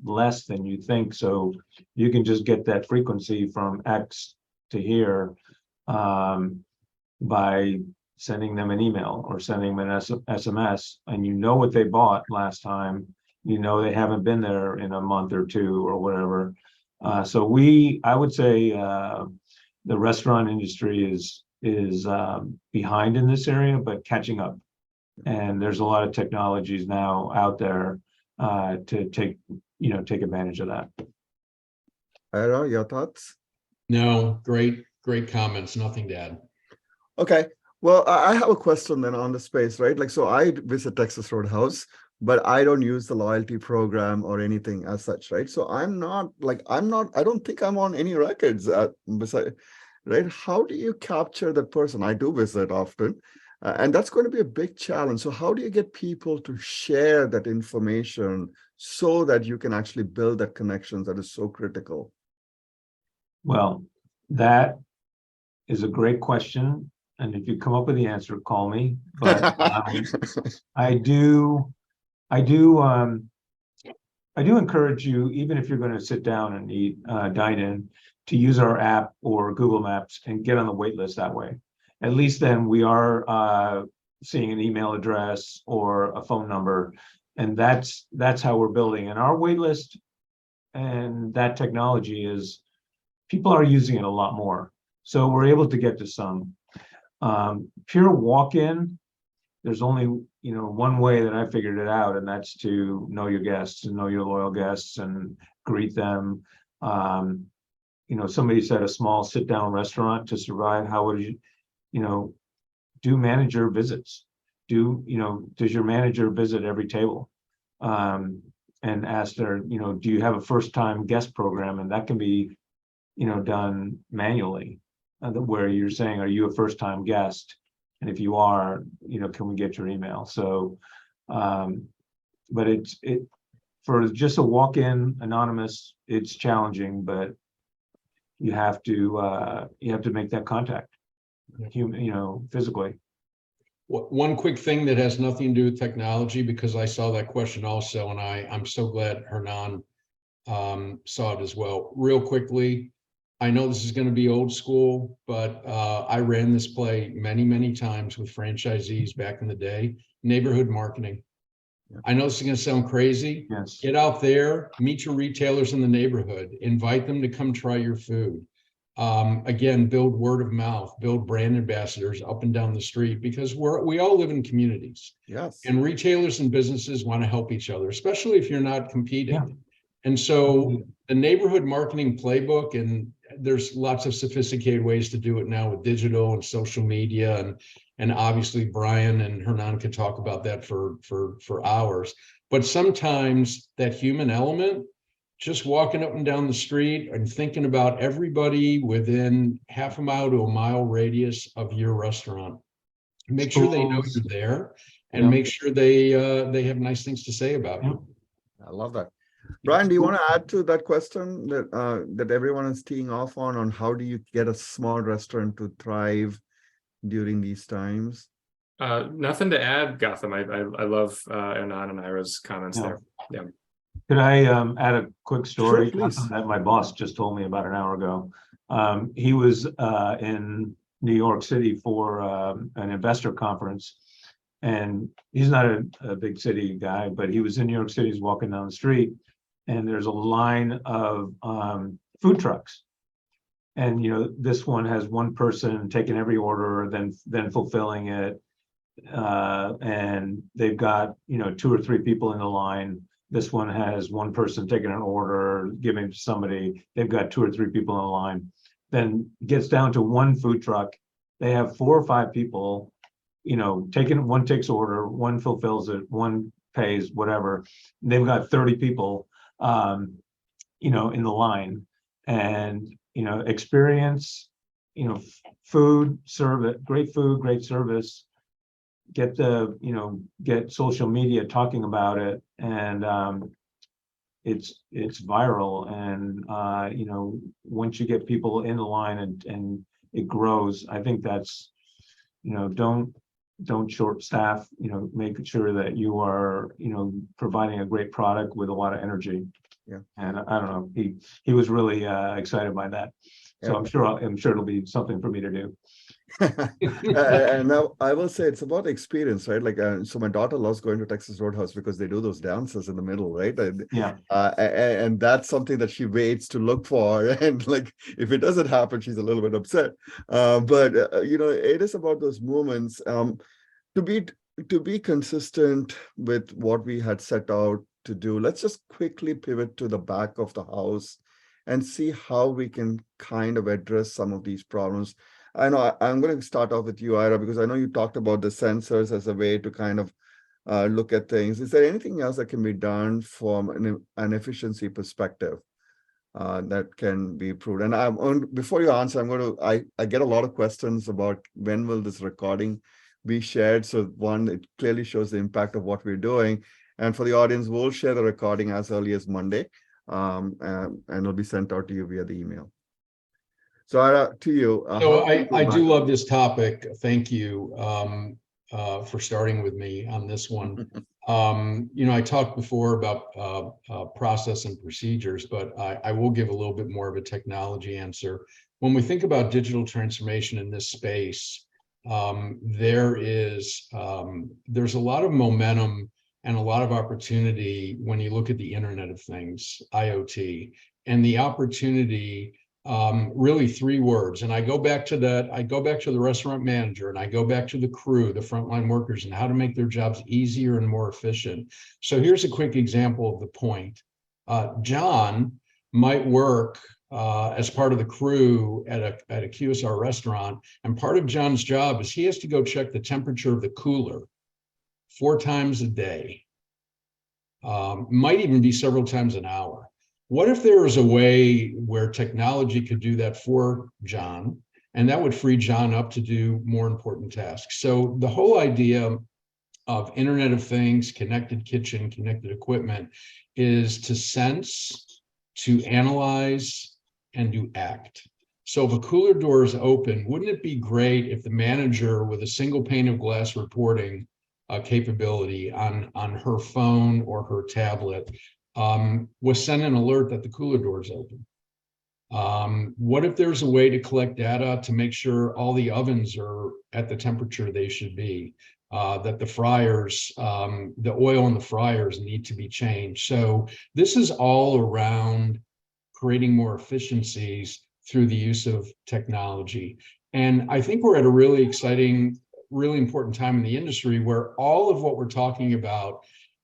less than you think. So you can just get that frequency from X to here by sending them an email or sending them an SMS, and you know what they bought last time. You know they haven't been there in a month or two or whatever. So I would say the restaurant industry is behind in this area, but catching up. And there's a lot of technologies now out there to take advantage of that.
Ira, your thoughts?
No, great comments. Nothing to add.
Okay. Well, I have a question then on the space, right? Like, so I visit Texas Roadhouse, but I don't use the loyalty program or anything as such, right? So I don't think I'm on any records beside, right? How do you capture that person? I do visit often, and that's going to be a big challenge. So how do you get people to share that information so that you can actually build that connection that is so critical?
Well, that is a great question. And if you come up with the answer, call me. But I do encourage you, even if you're going to sit down and eat, dine in, to use our app or Google Maps and get on the wait list that way. At least then we are seeing an email address or a phone number, and that's how we're building. And our wait list and that technology is, people are using it a lot more. So we're able to get to some. Pure walk-in, there's only, you know, one way that I figured it out, and that's to know your guests and know your loyal guests and greet them. You know, somebody said a small sit-down restaurant to survive. How would you, you know, do manager visits? Does your manager visit every table? And ask their, you know, do you have a first-time guest program? And that can be, you know, done manually, where you're saying, are you a first-time guest? And if you are, you know, can we get your email? So, but it for just a walk-in anonymous, it's challenging, but you have to make that contact, physically.
One quick thing that has nothing to do with technology, because I saw that question also, and I'm so glad Hernan saw it as well. Real quickly, I know this is going to be old school, but I ran this play many, many times with franchisees back in the day. Neighborhood marketing. Yeah. I know this is going to sound crazy.
Yes.
Get out there, meet your retailers in the neighborhood, invite them to come try your food. Again, build word of mouth, build brand ambassadors up and down the street, because we all live in communities.
Yes.
And retailers and businesses want to help each other, especially if you're not competing. And so the neighborhood marketing playbook, and there's lots of sophisticated ways to do it now with digital and social media, and obviously Brian and Hernan could talk about that for hours. But sometimes that human element, just walking up and down the street and thinking about everybody within half a mile to a mile radius of your restaurant, make sure they know you're there, and make sure they have nice things to say about you.
I love that. Brian, do you want to add to that question that that everyone is teeing off on how do you get a small restaurant to thrive during these times?
Nothing to add, Gotham. I love Hernan and Ira's comments there. Yeah.
Could I add a quick story
please.
that my boss just told me about an hour ago? He was in New York City for an investor conference, and he's not a big city guy, but he was in New York City. He's walking down the street, and there's a line of food trucks, and this one has one person taking every order, then fulfilling it, and they've got 2 or 3 people in the line. This one has one person taking an order, giving to somebody. They've got 2 or 3 people in the line. Then gets down to one food truck. They have 4 or 5 people, taking, one takes order, one fulfills it, one pays, whatever. They've got 30 people, in the line, and, experience, food, service, great food, great service. Get get social media talking about it, and it's viral, and once you get people in the line and it grows. I think that's don't short staff, make sure that you are providing a great product with a lot of energy.
Yeah.
And I don't know, he was really excited by that, so
Yeah.
I'm sure it'll be something for me to do.
And now I will say it's about experience, right? Like, so my daughter loves going to Texas Roadhouse because they do those dances in the middle, right? And,
Yeah.
And that's something that she waits to look for. And like, if it doesn't happen, she's a little bit upset. But it is about those moments. To be consistent with what we had set out to do. Let's just quickly pivot to the back of the house and see how we can kind of address some of these problems. I know I'm going to start off with you, Ira, because I know you talked about the sensors as a way to kind of look at things. Is there anything else that can be done from an efficiency perspective that can be improved? And before you answer, I get a lot of questions about when will this recording be shared. So one, it clearly shows the impact of what we're doing. And for the audience, we'll share the recording as early as Monday, and it'll be sent out to you via the email. So Ira, to you.
So I do love this topic. Thank you for starting with me on this one. I talked before about process and procedures, but I will give a little bit more of a technology answer. When we think about digital transformation in this space, there's a lot of momentum and a lot of opportunity when you look at the Internet of Things, IoT, and the opportunity. Really 3 words, and I go back to the restaurant manager, and I go back to the crew, the frontline workers, and how to make their jobs easier and more efficient. So here's a quick example of the point. John might work as part of the crew at a QSR restaurant, and part of John's job is he has to go check the temperature of the cooler 4 times a day, might even be several times an hour. What if there was a way where technology could do that for John, and that would free John up to do more important tasks? So the whole idea of Internet of Things, connected kitchen, connected equipment is to sense, to analyze, and to act. So if a cooler door is open, wouldn't it be great if the manager with a single pane of glass reporting capability on her phone or her tablet was sent an alert that the cooler door is open? What if there's a way to collect data to make sure all the ovens are at the temperature they should be, that the fryers, the oil in the fryers need to be changed? So this is all around creating more efficiencies through the use of technology. And I think we're at a really exciting, really important time in the industry where all of what we're talking about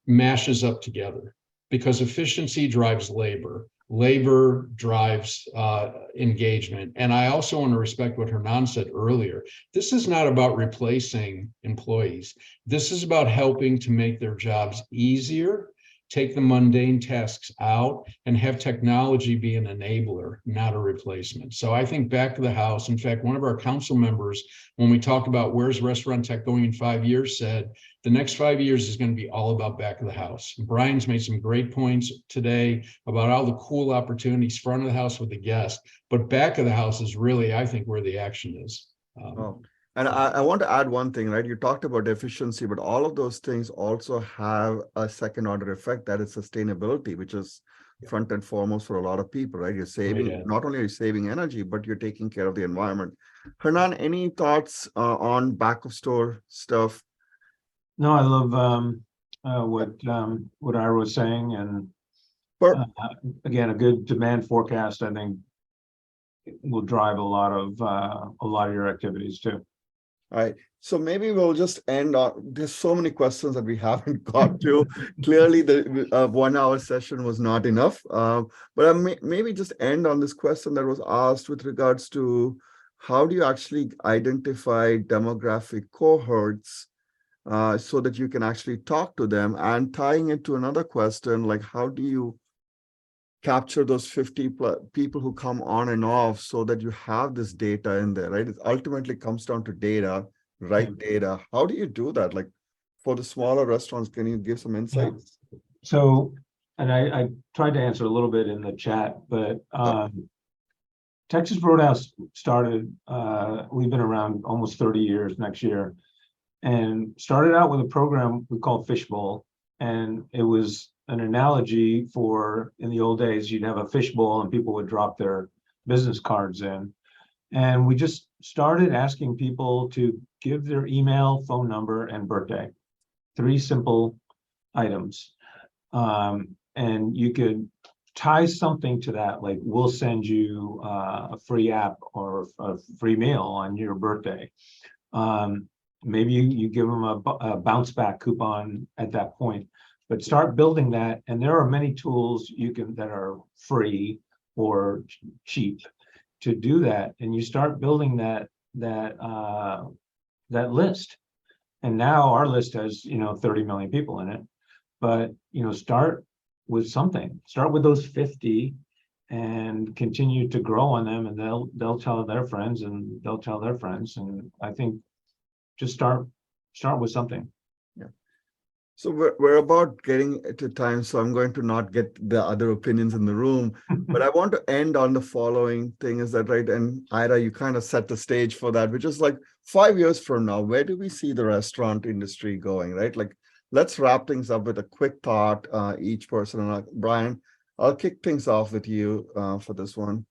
mashes up together. because efficiency drives labor. Labor drives engagement. And I also want to respect what Hernan said earlier. This is not about replacing employees. This is about helping to make their jobs easier, take the mundane tasks out, and have technology be an enabler, not a replacement. So I think back of the house, in fact, one of our council members, when we talked about where's restaurant tech going in 5 years, said the next 5 years is going to be all about back of the house. Brian's made some great points today about all the cool opportunities front of the house with the guest, but back of the house is really, I think, where the action is.
Oh, and I want to add one thing, right? You talked about efficiency, but all of those things also have a second order effect, that is sustainability, which is front and foremost for a lot of people, right? You're saving, not only are you saving energy, but you're taking care of the environment. Hernan, any thoughts on back of store stuff?
No, I love what Ira was saying, and again, a good demand forecast, I think, will drive a lot of your activities too.
All right, so maybe we'll just end on, there's so many questions that we haven't got to. Clearly the 1 hour session was not enough, but I maybe just end on this question that was asked with regards to how do you actually identify demographic cohorts so that you can actually talk to them, and tying it to another question, like how do you capture those 50 people who come on and off so that you have this data in there, right? It ultimately comes down to data, right? Data. How do you do that? Like for the smaller restaurants, can you give some insights?
Yeah. So, and I tried to answer a little bit in the chat, but Texas Roadhouse started, we've been around almost 30 years next year, and started out with a program we called Fishbowl. And it was an analogy for, in the old days, you'd have a fishbowl and people would drop their business cards in. And we just started asking people to give their email, phone number, and birthday. 3 simple items. And you could tie something to that, like we'll send you a free app or a free meal on your birthday. Maybe you give them a bounce back coupon at that point. But start building that, and there are many tools you can that are free or cheap to do that, and you start building that list. And now our list has 30 million people in it, but start with something. Start with those 50, and continue to grow on them, and they'll tell their friends, and they'll tell their friends, and I think just start with something.
So we're about getting to time, so I'm going to not get the other opinions in the room, but I want to end on the following thing, is that right? And Ira, you kind of set the stage for that, which is like 5 years from now, where do we see the restaurant industry going, right? Like, let's wrap things up with a quick thought, each person. And Brian, I'll kick things off with you for this one.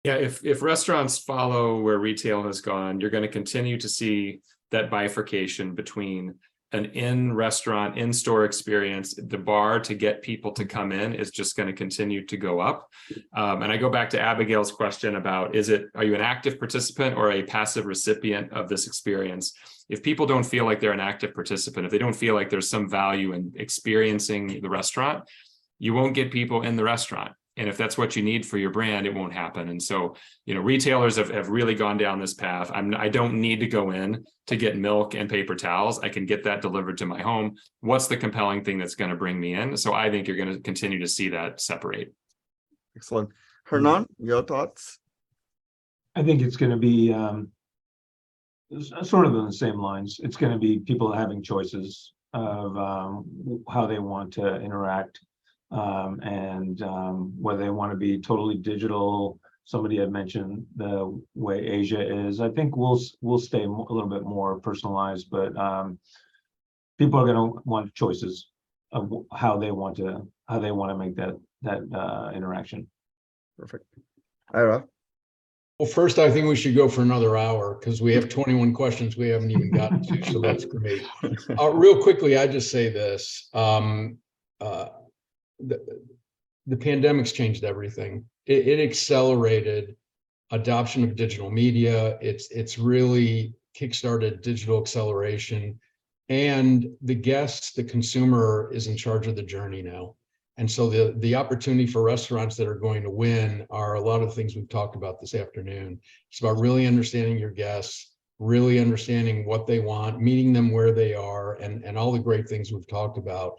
Yeah, if restaurants follow where retail has gone, you're going to continue to see that bifurcation between an in-restaurant, in-store experience. The bar to get people to come in is just going to continue to go up. And I go back to Abigail's question about, are you an active participant or a passive recipient of this experience? If people don't feel like they're an active participant, if they don't feel like there's some value in experiencing the restaurant, you won't get people in the restaurant. And if that's what you need for your brand, it won't happen. And so, retailers have really gone down this path. I don't need to go in to get milk and paper towels. I can get that delivered to my home. What's the compelling thing that's going to bring me in? So I think you're going to continue to see that separate.
Excellent. Hernan, your thoughts?
I think it's going to be sort of on the same lines. It's going to be people having choices of how they want to interact. And whether they want to be totally digital. Somebody had mentioned the way Asia is. I think we'll stay a little bit more personalized, but people are going to want choices of how they want to make that interaction.
Perfect. Ira?
Well, first, I think we should go for another hour because we have 21 questions we haven't even gotten to, so that's great. Real quickly, I just say this. The pandemic's changed everything. It accelerated adoption of digital media. It's really kickstarted digital acceleration. and the guest, the consumer, is in charge of the journey now. And so the opportunity for restaurants that are going to win are a lot of the things we've talked about this afternoon. It's about really understanding your guests, really understanding what they want, meeting them where they are, and all the great things we've talked about.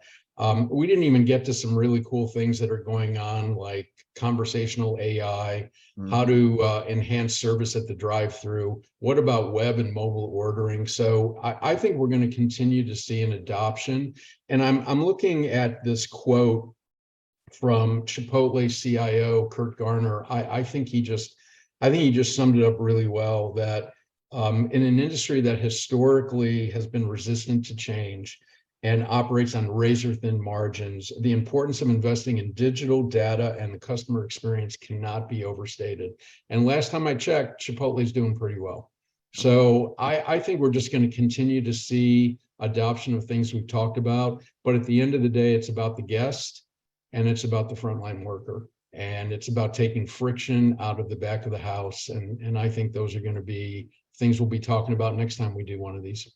We didn't even get to some really cool things that are going on, like conversational AI, how to enhance service at the drive-through. What about web and mobile ordering? So I think we're going to continue to see an adoption. And I'm looking at this quote from Chipotle CIO Kurt Garner. I think he just summed it up really well, that in an industry that historically has been resistant to change and operates on razor-thin margins, the importance of investing in digital data and the customer experience cannot be overstated. And last time I checked, Chipotle is doing pretty well. So I think we're just going to continue to see adoption of things we've talked about. But at the end of the day, it's about the guest, and it's about the frontline worker, and it's about taking friction out of the back of the house. And I think those are going to be things we'll be talking about next time we do one of these.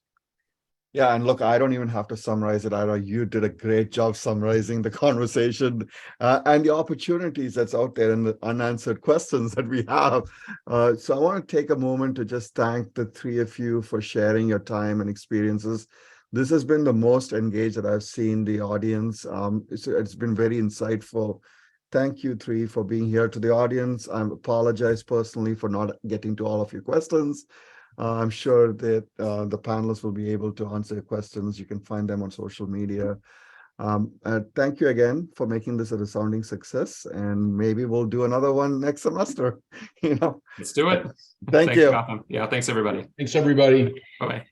Yeah, and look, I don't even have to summarize it. Ira, you did a great job summarizing the conversation and the opportunities that's out there and the unanswered questions that we have. So I want to take a moment to just thank the three of you for sharing your time and experiences. This has been the most engaged that I've seen the audience. It's been very insightful. Thank you three for being here. To the audience, I apologize personally for not getting to all of your questions. I'm sure that the panelists will be able to answer your questions. You can find them on social media. Thank you again for making this a resounding success, and maybe we'll do another one next semester.
Let's do it.
Thank
Thanks,
you.
Gotham. Yeah, thanks everybody.
Thanks, everybody.
Bye-bye.